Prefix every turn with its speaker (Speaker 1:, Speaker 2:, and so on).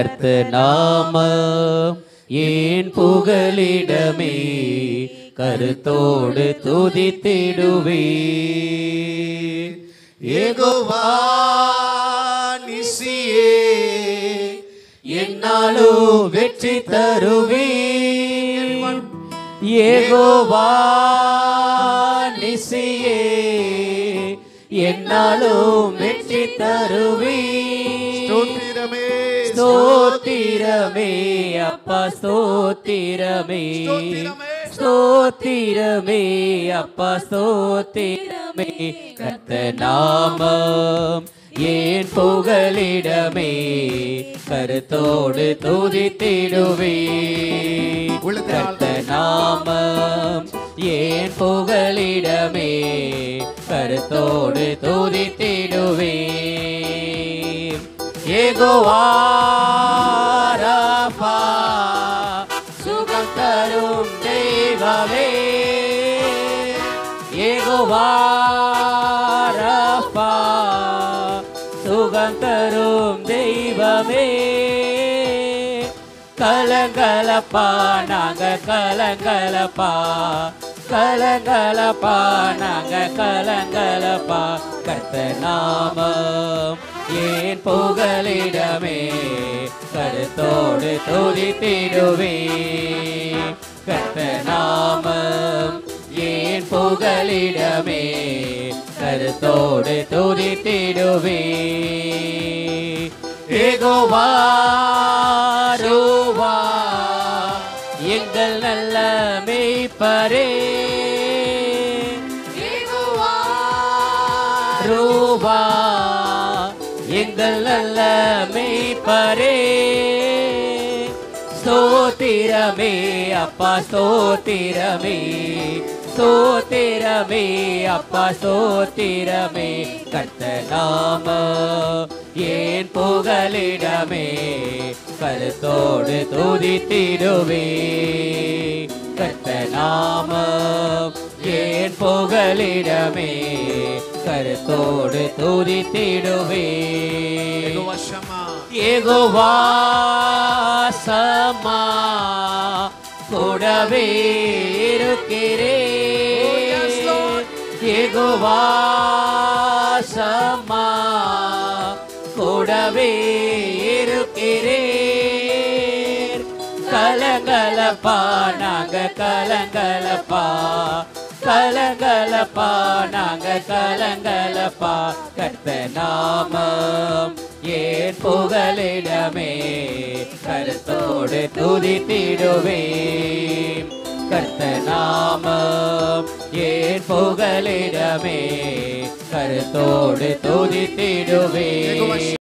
Speaker 1: கர்த்தர் நாமம் ஏன் புகலிடமே, கருத்தோடு துதித்திடுவே.
Speaker 2: யெகோவா நிசியே,
Speaker 1: என்னாலும் வெற்றி தருவே. யெகோவா நிசியே, என்னாலும் வெற்றி தருவே.
Speaker 2: ஸ்தோத்திரமே
Speaker 1: ஸ்தோத்திரமே அப்பா, ஸ்தோத்திரமே ஸ்தோத்திரமே அப்பா, ஸ்தோத்திரமே. கர்த்தர் நாமம் ஏன் புகலிடமே, கருத்தோடு துதித்திடுவே. கர்த்தர் நாமம் ஏன் புகலிடமே, கருத்தோடு துதித்திடுவே. யெகோவா ராபா, சுகம் தரும் தெய்வமே. யெகோவா ராபா, சுகம் தரும் தெய்வமே. கலங்கலப்பா நாங்க கலங்கலப்பா, கலங்கலப்பா நாங்க கலங்கலப்பா. கர்த்தர் நாமம் ஏன் புகலிடமே, கருத்தோடு துதித்திடுவே. கர்த்தர் நாமம் ஏன் புகலிடமே, கருத்தோடு துதித்திடுவே. யெகோவா ரூவா, எங்கள் நல்ல மேய்ப்பரே. யெகோவா ரூவா, எங்கள் நல்ல மேய்ப்பரே. ஸ்தோத்திரமே அப்பா, ஸ்தோத்திரமே ஸ்தோத்திரமே அப்பா, ஸ்தோத்திரமே. கர்த்தர் நாமம் ஏன் புகலிடமே, கருத்தோடு துதித்திடுவே. கர்த்தர் நாமம் ஏன் புகலிடமே, கருத்தோடு துதித்திடுவே. யெகோவா சமா, கூடவே இருக்கிறே. யெகோவா சமா, கூடவே இருக்கிறே. கலங்கலப்பா நாங்க கலங்கலப்பா, கலங்கலப்பா நாங்க கலங்கலப்பா. கர்த்தர் நாமம் ஏன் புகலிடமே, கருத்தோடு துதித்திடுவே. கர்த்தர் நாமம் ஏன் புகலிடமே, கருத்தோடு துதித்திடுவே.